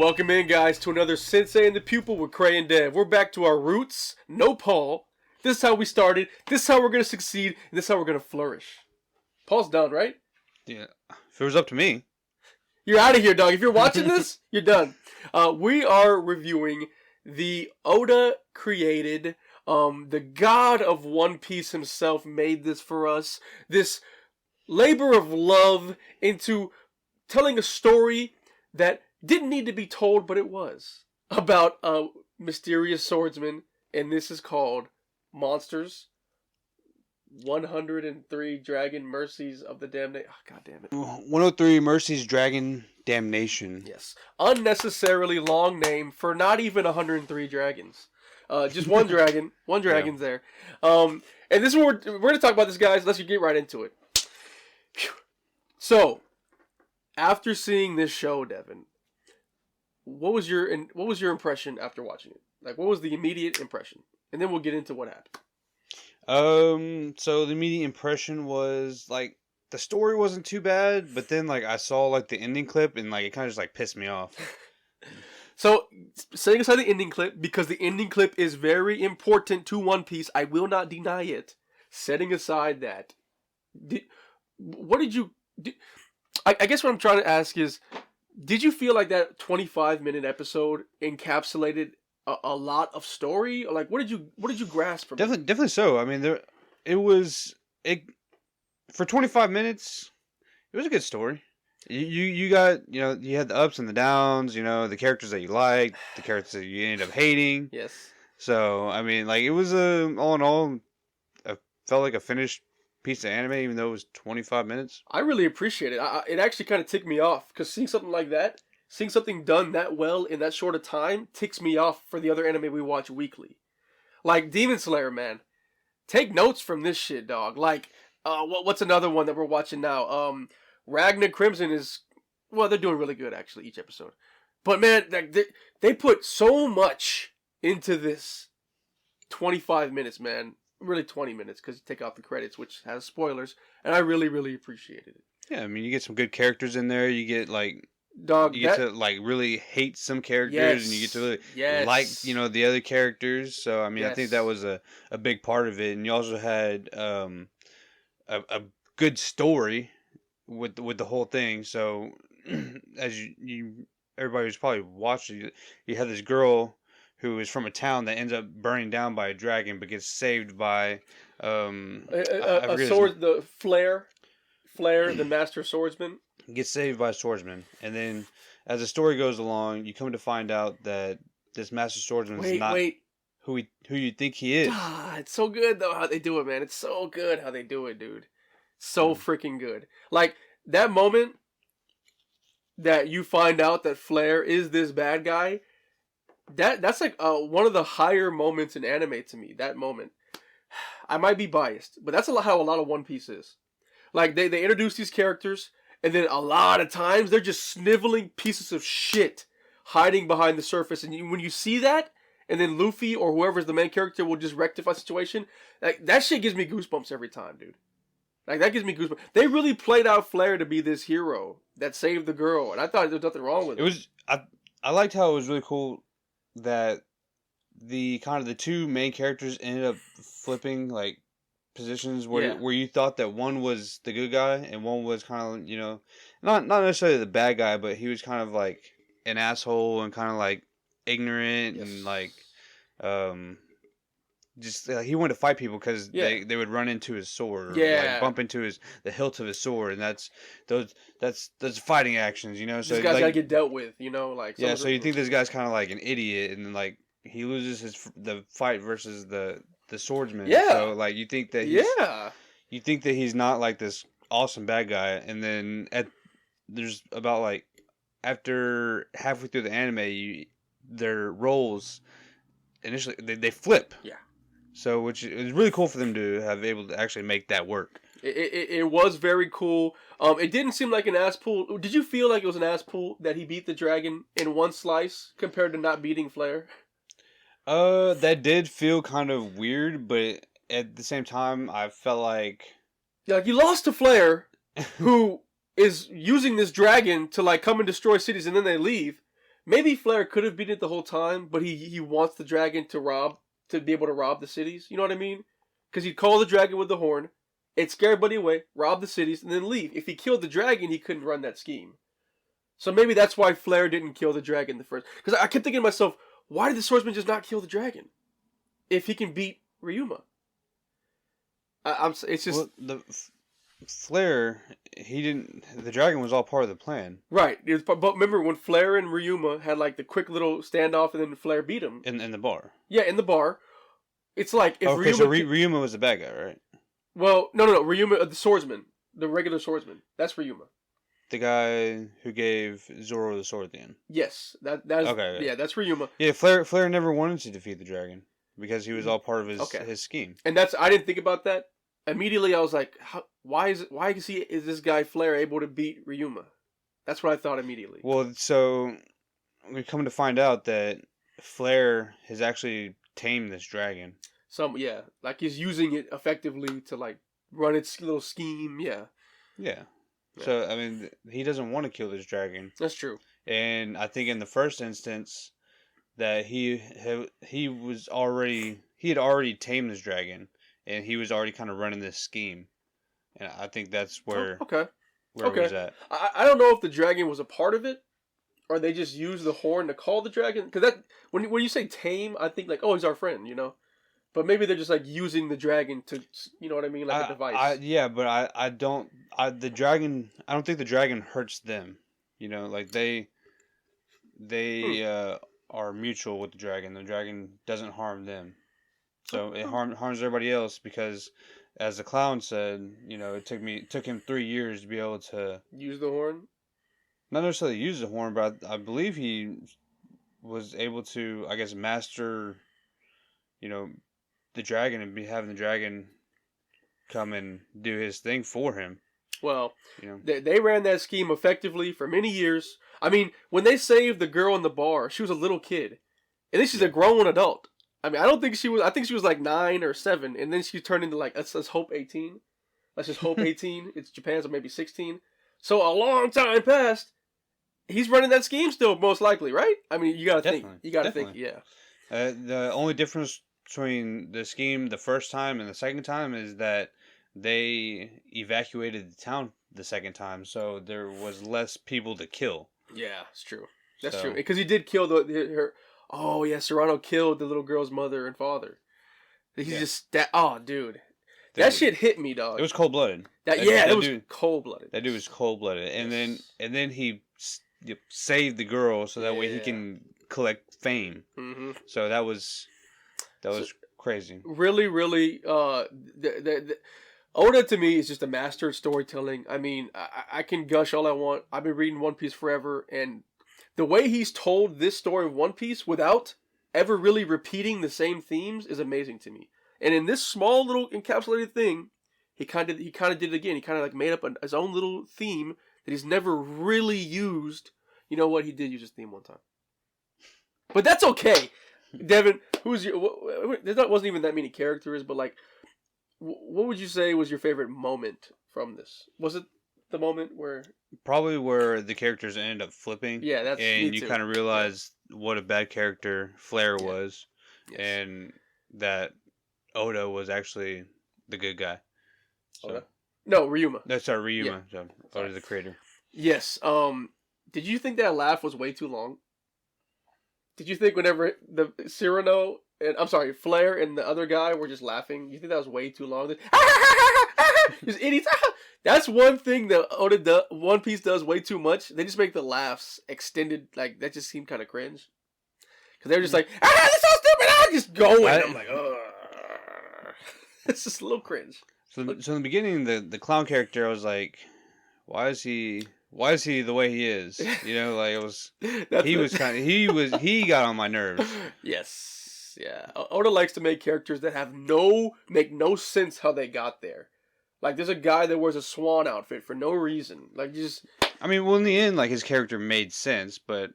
Welcome in, guys, to another Sensei and the Pupil with Cray and Dev. We're back to our roots. No Paul. This is how we started. This is how we're going to succeed. And this is how we're going to flourish. Paul's done, right? Yeah. If it was up to me. You're out of here, dog. If you're watching this, you're done. We are reviewing the Oda created, the god of One Piece himself made this for us. This labor of love into telling a story that didn't need to be told, but it was. About a mysterious swordsman, and this is called Monsters 103 Dragon Mercies of the Damnation. Oh, God damn it. 103 Mercies Dragon Damnation. Yes. Unnecessarily long name for not even 103 dragons. Just one dragon. One dragon's there. And this is what we're going to talk about this, guys. Let's get right into it. Whew. So, after seeing this show, Devin, what was your impression after watching it? Like, what was the immediate impression? And then we'll get into what happened. So the immediate impression was, like, the story wasn't too bad, but then, like, I saw, like, the ending clip, and, like, it kind of just, like, pissed me off. So, setting aside the ending clip, because the ending clip is very important to One Piece, I will not deny it. Setting aside that, I guess what I'm trying to ask is, did you feel like that 25-minute episode encapsulated a lot of story? Or, like, what did you grasp from it? Definitely so. I mean, for 25 minutes, it was a good story. You got, you had the ups and the downs, the characters that you liked, the characters that you ended up hating. Yes. So, I mean, like, it was all in all, felt like a finished piece of anime, even though it was 25 minutes. I really appreciate it. It actually kind of ticked me off, because seeing something like that, seeing something done that well in that short of time, ticks me off for the other anime we watch weekly. Like Demon Slayer, man. Take notes from this shit, dog. Like, what's another one that we're watching now? Ragnar Crimson is, well, they're doing really good, actually, each episode. But, man, they put so much into this 25 minutes, man. Really 20 minutes, because you take out the credits, which has spoilers, and I really, really appreciated it. Yeah, I mean, you get some good characters in there. You get, like, dog, you get to, like, really hate some characters, and you get to really like, the other characters. So, I mean, I think that was a big part of it. And you also had a good story with the whole thing. So, as everybody who's probably watching, you had this girl who is from a town that ends up burning down by a dragon, but gets saved by a sword, the Flare, the master swordsman. Gets saved by a swordsman, and then as the story goes along, you come to find out that this master swordsman is not who you think he is. Ah, it's so good though how they do it, man. It's so good how they do it, dude. So freaking good. Like that moment that you find out that Flare is this bad guy. That's like one of the higher moments in anime to me. That moment, I might be biased, but that's how a lot of One Piece is. Like they introduce these characters, and then a lot of times they're just sniveling pieces of shit hiding behind the surface. And when you see that, and then Luffy or whoever's the main character will just rectify the situation, like that shit gives me goosebumps every time, dude. Like that gives me goosebumps. They really played out Flare to be this hero that saved the girl, and I thought there was nothing wrong with it. It was I liked how it was really cool that the two main characters ended up flipping like positions where you thought that one was the good guy and one was kind of not necessarily the bad guy, but he was kind of like an asshole and kind of like ignorant and like just he wanted to fight people because they would run into his sword or like bump into the hilt of his sword, and that's fighting actions, so these guys gotta get dealt with, like so you think this guy's kind of like an idiot, and like he loses the fight versus the swordsman, so like you think that he's not like this awesome bad guy, and then there's about like after halfway through the anime their roles initially they flip. So, which is really cool for them to have able to actually make that work. It was very cool. It didn't seem like an ass pull. Did you feel like it was an ass pull that he beat the dragon in one slice compared to not beating Flare? That did feel kind of weird, but at the same time, I felt like you lost to Flare, who is using this dragon to like come and destroy cities, and then they leave. maybe Flair could have beaten it the whole time, but he wants the dragon to be able to rob the cities. You know what I mean? Because he'd call the dragon with the horn, it'd scare everybody away, rob the cities, and then leave. If he killed the dragon, he couldn't run that scheme. So maybe that's why Flair didn't kill the dragon the first. Because I kept thinking to myself, why did the swordsman just not kill the dragon? If he can beat Ryuma. It's just... Well, Flair, he didn't... The dragon was all part of the plan. Right. But remember when Flair and Ryuma had like the quick little standoff and then Flair beat him? In the bar. Yeah, in the bar. It's like if Ryuma... So Ryuma was the bad guy, right? Well, no. Ryuma, the swordsman. The regular swordsman. That's Ryuma. The guy who gave Zoro the sword at the end. Yes. That's... Okay. Yeah, that's Ryuma. Yeah, Flair never wanted to defeat the dragon. Because he was all part of his scheme. And I didn't think about that. Immediately I was like, why is this guy Flair able to beat Ryuma? That's what I thought immediately. Well, so we come to find out that Flair has actually tamed this dragon. Like he's using it effectively to like run its little scheme, yeah. So I mean, he doesn't want to kill this dragon. That's true. And I think in the first instance that he had already tamed this dragon, and he was already kind of running this scheme, and I think that's where it was at. I don't know if the dragon was a part of it, or they just used the horn to call the dragon. Because that when you say tame, I think like, oh, he's our friend, you know. But maybe they're just like using the dragon to, you know what I mean, like a device. I don't think the dragon hurts them. You know, like they are mutual with the dragon. The dragon doesn't harm them. So it harms everybody else because, as the clown said, you know, it took him 3 years to be able to use the horn. Not necessarily use the horn, but I believe he was able to, I guess, master, you know, the dragon and having the dragon come and do his thing for him. Well, you know, they ran that scheme effectively for many years. I mean, when they saved the girl in the bar, she was a little kid, and then she's a grown adult. I mean, I think she was like 9 or 7, and then she turned into like, let's hope 18. Let's just hope 18. It's Japan, so maybe 16. So a long time passed. He's running that scheme still, most likely, right? I mean, you gotta think. You gotta think, yeah. The only difference between the scheme the first time and the second time is that they evacuated the town the second time, so there was less people to kill. Yeah, it's true. That's true. Because he did kill her. Oh, yeah, Serrano killed the little girl's mother and father. Oh, dude. That shit hit me, dog. It was cold-blooded. It was cold-blooded. That dude was cold-blooded. Yes. And then he saved the girl so that way he can collect fame. Mm-hmm. So that was crazy. Really, really, Oda to me is just a master of storytelling. I mean, I can gush all I want. I've been reading One Piece forever, and the way he's told this story of One Piece without ever really repeating the same themes is amazing to me. And in this small little encapsulated thing, he kind of did it again. He kind of like made up his own little theme that he's never really used. You know what? He did use his theme one time, but that's okay. Devin, there wasn't even that many characters, but like, what would you say was your favorite moment from this? Was it the moment where... Probably where the characters ended up flipping. Yeah, that's me and you kind of realize what a bad character Flair was, and that Oda was actually the good guy. So. Oda? No, Ryuma. That's Ryuma. Yeah. So Oda's the creator. Yes. Did you think that laugh was way too long? Did you think whenever the Cyrano and Flair and the other guy were just laughing, you think that was way too long? Just idiots. That's one thing that One Piece does way too much. They just make the laughs extended. Like that just seemed kind of cringe. Because they're just like, that's so stupid. Just going. I'm like, ugh. It's just a little cringe. So in the beginning, the clown character, I was like, why is he the way he is? You know, like it was. He got on my nerves. Yes, yeah. Oda likes to make characters that make no sense how they got there. Like there's a guy that wears a swan outfit for no reason. Like just. I mean, well, in the end, like his character made sense, but.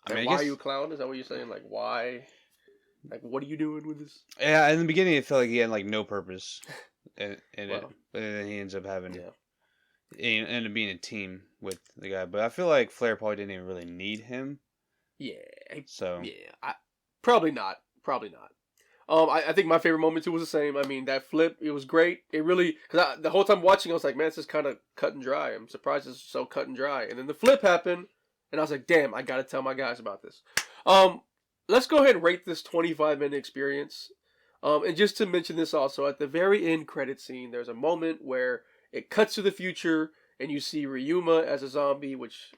Why are you a clown? Is that what you're saying? Like why? Like what are you doing with this? Yeah, in the beginning, it felt like he had like no purpose in it, but then he ends up having. Yeah. He ended up being a team with the guy, but I feel like Flair probably didn't even really need him. Yeah. So yeah, probably not. Probably not. I think my favorite moment too was the same. I mean, that flip, it was great. It really, because the whole time watching, I was like, man, this is kind of cut and dry. I'm surprised it's so cut and dry. And then the flip happened, and I was like, damn, I gotta tell my guys about this. Let's go ahead and rate this 25-minute experience. And just to mention this also, at the very end credit scene, there's a moment where it cuts to the future, and you see Ryuma as a zombie, which,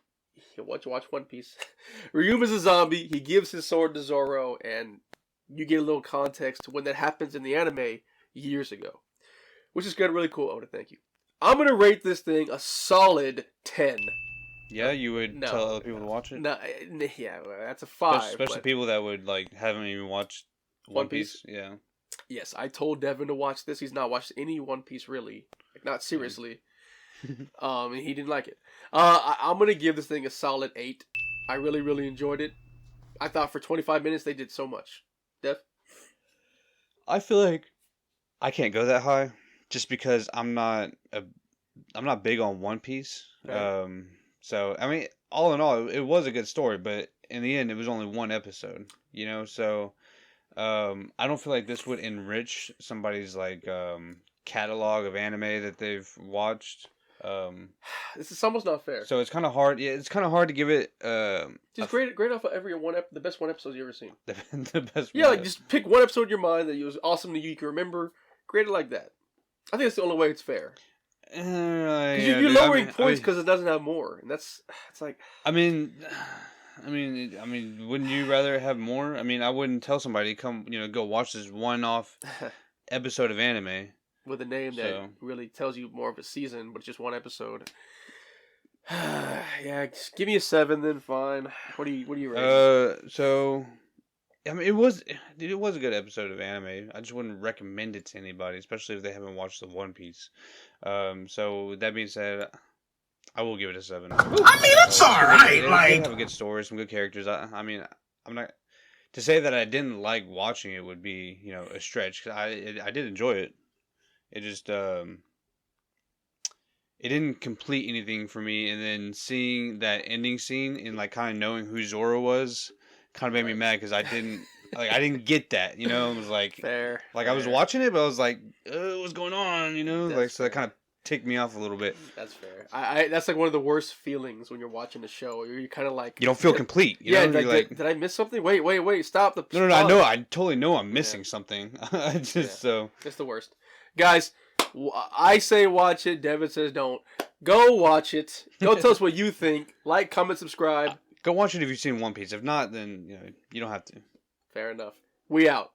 watch One Piece. Ryuma's a zombie. He gives his sword to Zoro, and you get a little context to when that happens in the anime years ago. Which is good, really cool, Oda, thank you. I'm going to rate this thing a solid 10. Yeah, you would tell other people to watch it? No, yeah, that's a 5. Especially people that would, like, haven't even watched One Piece? Yeah. Yes, I told Devin to watch this. He's not watched any One Piece, really. Like, not seriously. And he didn't like it. I'm going to give this thing a solid 8. I really, really enjoyed it. I thought for 25 minutes they did so much. Dev? I feel like I can't go that high just because I'm not big on One Piece. Right. So I mean, all in all, it was a good story, but in the end, it was only one episode. You know, so I don't feel like this would enrich somebody's like catalog of anime that they've watched. This is almost not fair. So it's kind of hard. Yeah, it's kind of hard to give it. Just grade off of every the best one episode you ever seen. The best. Yeah, like just pick one episode in your mind that was awesome to you. You can remember. Grade it like that. I think that's the only way it's fair. Because you're lowering points because it doesn't have more, and it's like. I mean, wouldn't you rather have more? I mean, I wouldn't tell somebody go watch this one-off episode of anime. With a name that really tells you more of a season, but it's just one episode. Yeah, just give me a 7 then. Fine. What do you rate? So, I mean, it was a good episode of anime. I just wouldn't recommend it to anybody, especially if they haven't watched the One Piece. So with that being said, I will give it a 7. I mean, it's all right. They have a good story, some good characters. I mean, I'm not to say that I didn't like watching it would be a stretch. 'Cause I did enjoy it. It just it didn't complete anything for me, and then seeing that ending scene and like kind of knowing who Zoro was kind of made me mad because I didn't get that. It was like fair. Like fair. I was watching it, but I was like, what's going on? So that kind of ticked me off a little bit. That's fair. I that's like one of the worst feelings when you're watching a show. You're kind of like you don't feel complete. Did I miss something? Wait! Stop the. No! I know. I totally know I'm missing something. So it's the worst. Guys, I say watch it. Devin says don't. Go watch it. Go tell us what you think. Like, comment, subscribe. Go watch it if you've seen One Piece. If not, then you don't have to. Fair enough. We out.